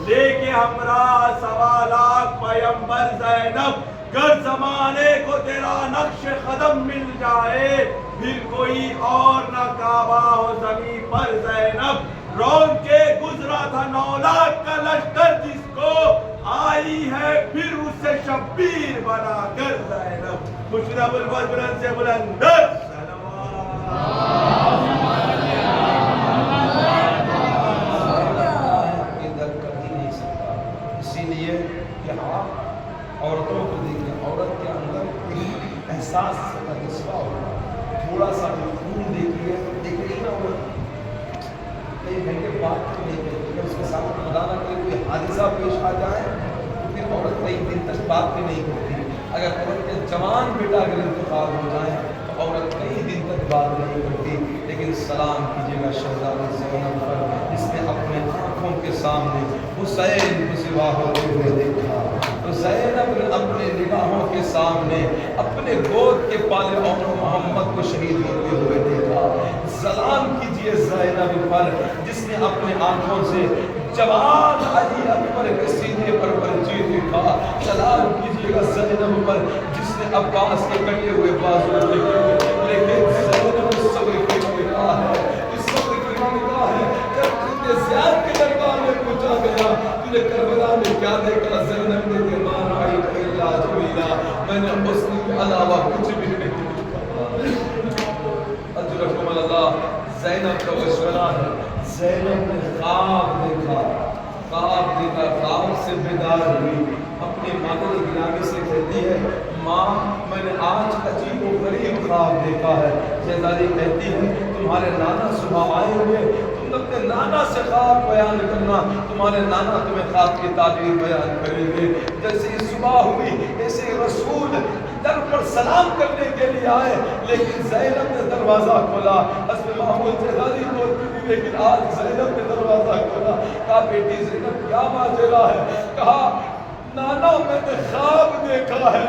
لے کے ہمراہ 1.25 لاکھ پیمبر زینب۔ گر زمانے کو تیرا نقش قدم مل جائے، پھر کوئی اور نہ کعبہ ہو زمین پر زینب۔ رون کے گزرا تھا 9 لاکھ کا لشکر، جس کو آئی ہے پھر اسے شبیر بنا کر زینب۔ مشرب البلد بلند سے بلندر اسی لیے یہاں عورتوں کو دیکھیں، عورت کے اندر ایک احساس کا جذبہ ہوگا، تھوڑا سا خون دیکھیے نا، کئی گھنٹے بات نہیں کرتی، اس کے ساتھ خدا نہ کرے کوئی حادثہ پیش آ جائے تو پھر عورت کئی دن تک بات بھی نہیں کرتی۔ اگر عورت کے جوان بیٹا اگر انتقال ہو جائیں تو عورت کئی دن تک بات نہیں کرتی، لیکن سلام کیجیے گا شہزادی زینب پر، جس نے اپنے آنکھوں کے سامنے حسین کو سوا ہوتے ہوئے دیکھا، تو زینب نے اپنے نگاہوں کے سامنے اپنے گود کے پالے محمد کو شہید ہوتے ہوئے دیکھا۔ سلام کیجیے زینب پر، جس نے اپنے آنکھوں سے جوان علی اکبر کے سینے پر پرچی دیکھا۔ سلام کیجیے گا زینب پر، جس نے عباس کے کٹے ہوئے بازو دیکھے، لیکن زینب اس صبر کی نگاہ ہے، اس صبر کی نگاہ ہے۔ جب تم زیاد کے دربار میں پہنچا گیا، تم نے کربلا میں کیا دیکھا؟ زینب نے دیمان آئی الا جمیلا، میں نے حسن کے علاوہ کچھ بھی نہیں دیکھا۔ اجرکم اللہ، زینب کا مشورہ ہے، زینب نے خواب دیکھا، خواب سے بیدار ہوئی، اپنی مادر گرامی سے کہتی ہے ماں میں نے آج عجیب و غریب خواب دیکھا ہے۔ شہزادی کہتی ہے تمہارے نانا صبح آئے ہوئے، تم اپنے نانا سے خواب بیان کرنا، تمہارے نانا تمہیں خواب کی تعبیر بیان کریں گے۔ جیسے ہی صبح ہوئی ایسے ہی رسول در پر سلام کرنے کے لیے آئے، لیکن زینب نے دروازہ کھولا۔ حسب معمول شہزادی بولتی تھی، لیکن آج زینب نے دروازہ کھولا۔ کہا بیٹی زینب کیا ماجرا ہے؟ کہا نانا میں نے خواب دیکھا ہے،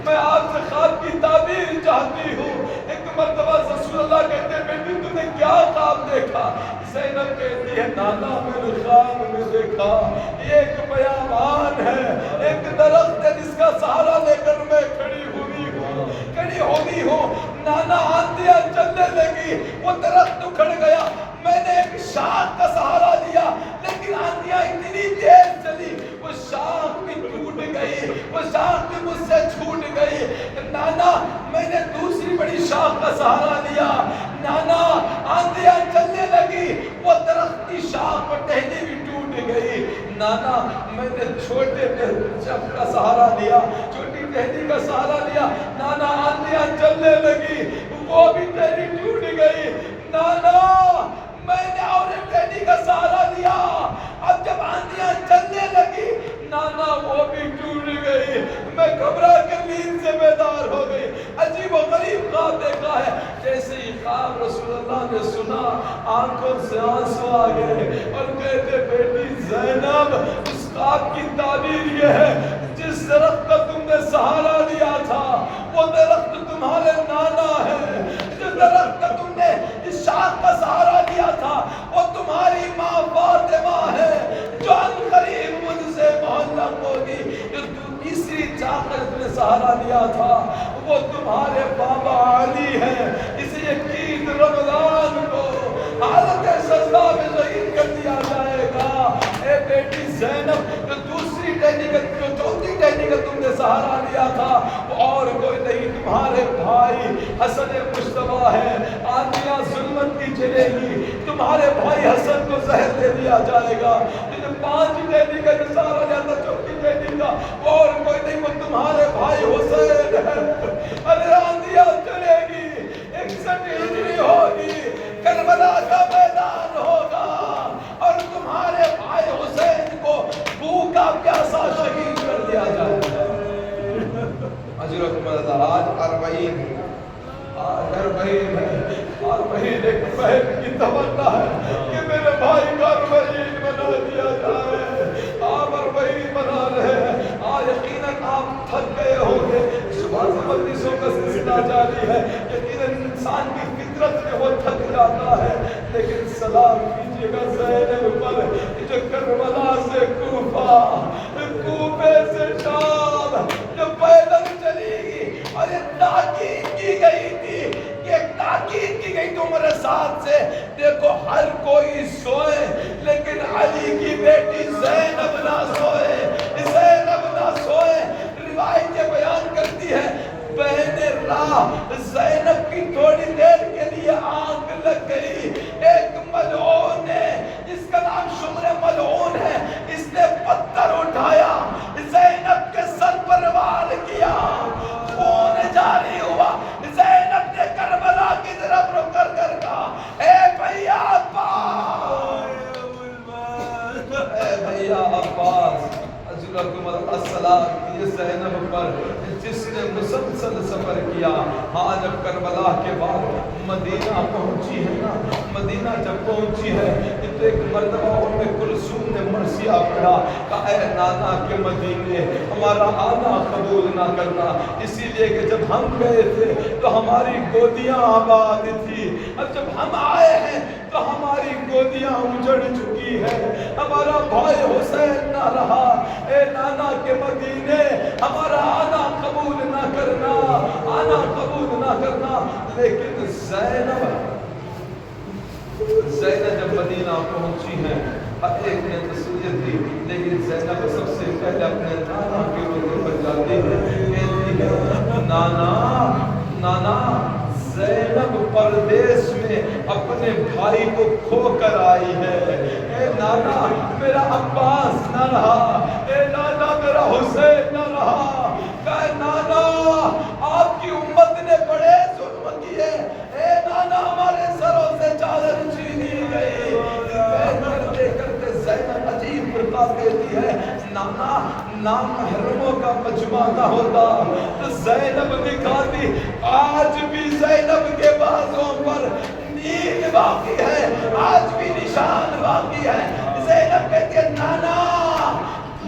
میں آپ سے خواب کی تعبیر چاہتی ہوں۔ ایک مرتبہ رسول اللہ کہتے ہیں بیٹی تم نے کیا خواب دیکھا؟ زینب کہتی ہے نانا میں نے خواب میں دیکھا یہ ایک بیابان ہے، ایک درخت ہے جس کا سہارا لے کر میں کھڑی ہوئی ہوں۔ نانا آندیاں چلنے لگی، وہ درخت اکھڑ گیا، میں نے ایک شاخ کا سہارا لیا، لیکن آندیاں اتنی تیز چلی وہ شاخ بھی ٹوٹ گئی، وہ شاخ بھی مجھ سے چھوٹ گئی۔ نانا میں نے دوسری بڑی شاخ کا سہارا لیا، نانا آندیاں چلنے لگی، وہ درخت کی شاخ پر نانا میں نے چھوٹے شخص کا سہارا لیا، چھوٹی ٹہنی کا سہارا لیا، نانا آندیاں چلنے لگی، وہ بھی ٹہنی ٹوٹ گئی، نانا میں نے اور ٹہنی کا سہارا لیا، اب جب آندیاں چلنے لگی نانا وہ بھی ٹوٹ گئی، میں گھبرا کر نیند سے بیدار ہو گئی۔ عجیب و غریب خواب دیکھا ہے، جیسے ہی خواب رسول اللہ نے سنا آنکھوں سے آنسو آ گئے اور کہتے بیٹی زینب اس خواب کی تعبیر یہ ہے جس درخت کا تم نے سہارا لیا تھا وہ درخت تمہارے نانا ہے، جس درخت کا تم نے اس شاخ کا سہارا لیا تھا وہ تمہاری ماں فاطمہ ہے جو عنقریب مجھ سے معلق ہوگی، جو تیسری چاخ کا تم نے سہارا لیا تھا وہ تمہارے بابا علی ہے۔ اسے یقین رمضان کو حالت سجدہ میں شہید کر دیا جائے گا۔ اے بیٹی زینب جو دوسری ٹہنی جو چوتھی ٹہنی کا تم نے سہارا لیا تھا وہ اور کوئی نہیں تمہارے بھائی حسن مصطفیٰ ہے، آندیاں ظلمت کی چلے گی، تمہارے بھائی حسن کو زہر دے دیا جائے گا، جو پانچ ٹہنی کا جو سہارا لیا تھا چوتھی ٹہنی کا وہ اور کوئی نہیں وہ تمہارے بھائی حسین ہے۔ ارے آندیاں چلے گی، 61 ہجری ہوگی، کربلا کا میدان ہوگا اور تمہارے بھائی حسین کو بھوکا پیاسا شہید کر دیا جائے گا۔ آج اربعین ہے، اربعین ایک بہن کی تمنا ہے کہ میرے بھائی کا اربعین بنا دیا جائے، آپ اربعین بنا رہے ہیں، آج یقیناً آپ تھک گئے ہوں گے، صبح سے مجلسوں کا سلسلہ جاری ہے، یقیناً انسان کی فطرت میں وہ تھک جاتا ہے، لیکن سلام کیجیے گا زینب پر جو کربلا سے کوفہ، کوفے سے شام جو پیدل چلی گی اور یہ تاکید کی گئی تھی، یہ تاکید کی گئی تھی عمر ساتھ سے دیکھو ہر کوئی سوئے لیکن علی کی بیٹی زینب نہ سوئے، زینب نہ سوئے۔ روایت یہ بیان کرتی ہے بہن راہ زینب کی تھوڑی دیر کے لیے آنکھ لگ گئی، ایک ملعون ہے جس کا نام شمر ملعون ہے، اس نے پتھر اٹھایا زینب کے سر پر وار کیا، خون جاری ہوا، زینب نے کربلا کی طرف رک کر کہا اے بھیا عباس، اے بھیا عباس السلام کیے زینب پر جس نے مسلسل سفر کیا۔ ہاں جب کربلا کے بعد مدینہ پہنچی ہے نا، مدینہ جب پہنچی ہے تو ایک مرتبہ ام کلثوم نے مرثیہ پڑھا، کہا اے نانا کے مدینے ہمارا آنا قبول نہ کرنا، اسی لیے کہ جب ہم گئے تھے تو ہماری گودیاں آباد تھی، اب جب ہم آئے ہیں تو ہماری گودیاں اجڑ چکی ہے، ہمارا بھائی حسین نہ رہا، اے نانا کے مدینے ہمارا آنا قبول نہ کرنا، آنا قبول نہ کرنا۔ لیکن زینب جب مدینہ پہنچی ہے ہر ایک نے تصویر دی، لیکن زینب سب سے پہلے اپنے نانا کے روزے پر جاتی ہے، کہتی ہے نانا زینب پردیس میں اپنے بھائی کو کھو کر آئی ہے، اے نانا میرا عباس نہ رہا، اے نانا میرا حسین نہ رہا، کہ نانا آپ کی امت نے بڑے ظلم کیے، اے نانا ہمارے سروں سے چادر چھینی گئی۔ کرتے کرتے زینب عجیب فرقہ کہتی ہے نانا نامحرموں کا مجمع نہ ہوتا تو زینب دکھاتی، آج بھی زینب کے بازوں پر نیل باقی ہے، آج بھی نشان باقی ہے۔ زینب کہتی ہے نانا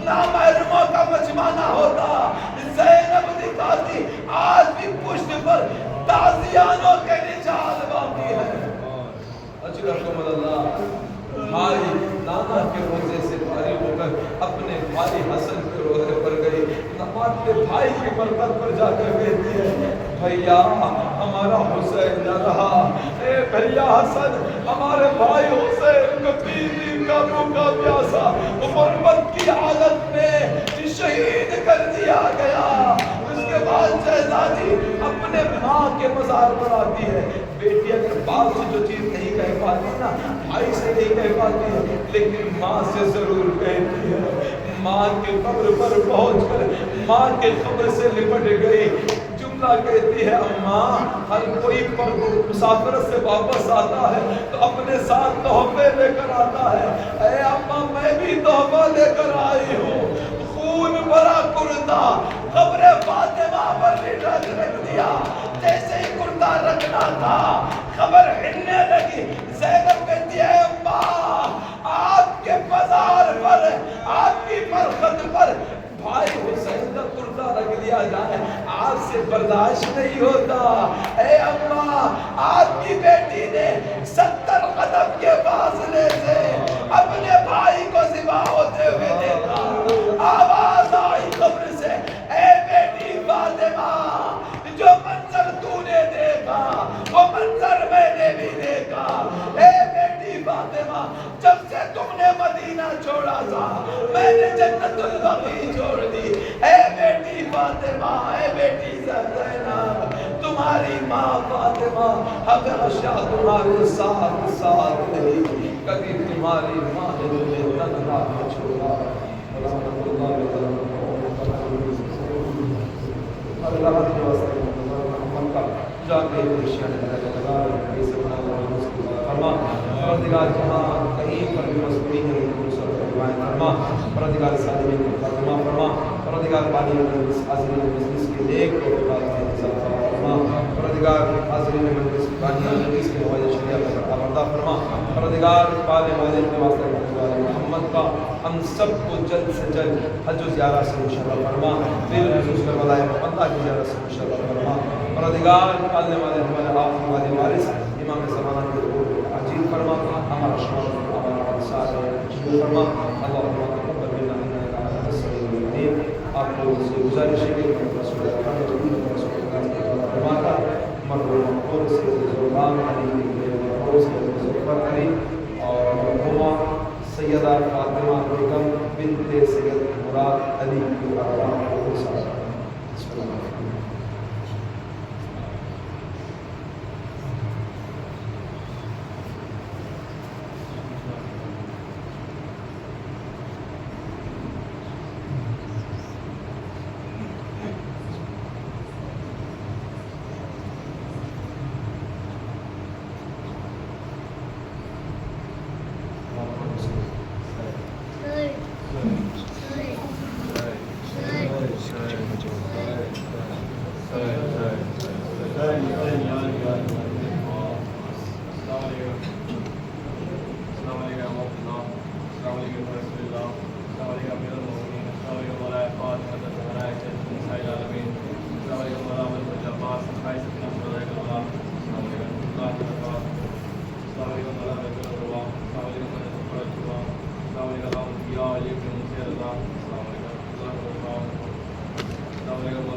نامحرموں کا مجمع نہ ہوتا، زینب دکھاتی آج بھی پشت پر تازیانوں کے نشان باقی ہے۔ اجرکم اللہ، بھائی نانا کے روزے سے فارغ ہو کر اپنے بھائی حسن کے روزے پر گئی، اپنے بھائی کے مرکز پر جا کر کہتی ہے بھیا ہمارا حسین نہ رہا، اے بھیا حسن ہمارے بھائی حسین کو 3 دن کا بھوکا پیاسا غربت کی حالت میں شہید کر دیا گیا، اس کے کے بعد شہزادی اپنے ماں کے مزار پر آتی ہے. بیٹی اگر باپ سے جو چیز نہیں کہہ پاتی نا، بھائی سے نہیں کہہ پاتی ہے، لیکن ماں سے ضرور کہتی ہے. ماں کی قبر پر پہنچ کر ماں کے قبر سے لپٹ گئی، جملہ کہتی ہے اماں ہر کوئی مسافرت سے واپس آتا ہے تو اپنے ساتھ تحفے لے کر آتا ہے. اے اماں میں بھی تحفہ لے کر آئی ہوں. خون بھرا کرتا قبر فاطمہ پر رکھ دیا. جیسے ہی کرتا رکھنا تھا خبر ہلنے لگی. زینب کہتی ہے اماں آپ کے بازار پر آپ کی مرخت پر بھائی حسین کا کرتا رکھ دیا جائے، آپ سے برداشت نہیں ہوتا. اے اماں آپ کی بیٹی نے 70 قدم کے فاصلے سے اپنے بھائی کو ذبح ہوتے ہوئے دیکھا. آواز آئی قبر سے، اے بیٹی فاطمہ جو منظر تو نے دیکھا وہ منظر میں نے بھی دیکھا. اے بیٹی فاطمہ جب سے تم نے مدینہ چھوڑا تھا میں نے جنت البقیع چھوڑ دی. اے بیٹی فاطمہ، اے بیٹی زینب، تمہاری ماں فاطمہ ہمیشہ تمہارے ساتھ ساتھ رہی، کبھی تمہاری ماں نے تمہیں تنہا نہ چھوڑا. اللہ کے واسطے محمد کا جا کے فرما پروردگار جہاں کہیں پر بھی مصروفی ہے فرما پروردگار سالمی کو فرما فرما پروردگار پانی مجلس حاضرین مجلس کے نیک فرما پروردگار حاضرین مجلس پانی مجلس کے وجہ شریعت پر آوردہ فرما پروردگار پانے والے کے واسطے محمد کا ہم سب کو جلد سے جلد حج و زیارہ سے مشرف فرما، پھر خصوص کر ملائے محمدہ کی زیارہ سے مشرف فرما. پروردگار پالنے والے ہمارے آپ ہمارے وارث امام زمانہ کے روح عجیب فرما، ہمارا شمار ہمارا انصار فرما. اللہم تقبل منا انک انت السمیع العلیم. آپ لوگوں سے گزارش ہے کہ رسول اللہ فرماتا مرحوم مقبول سے زبان علی اور سے ظفر علی اور مرحومہ سیدہ فاطمہ بیگم بنت سید مراد علی کی ارواح کو سلام. بسم اللہ. السلام علیکم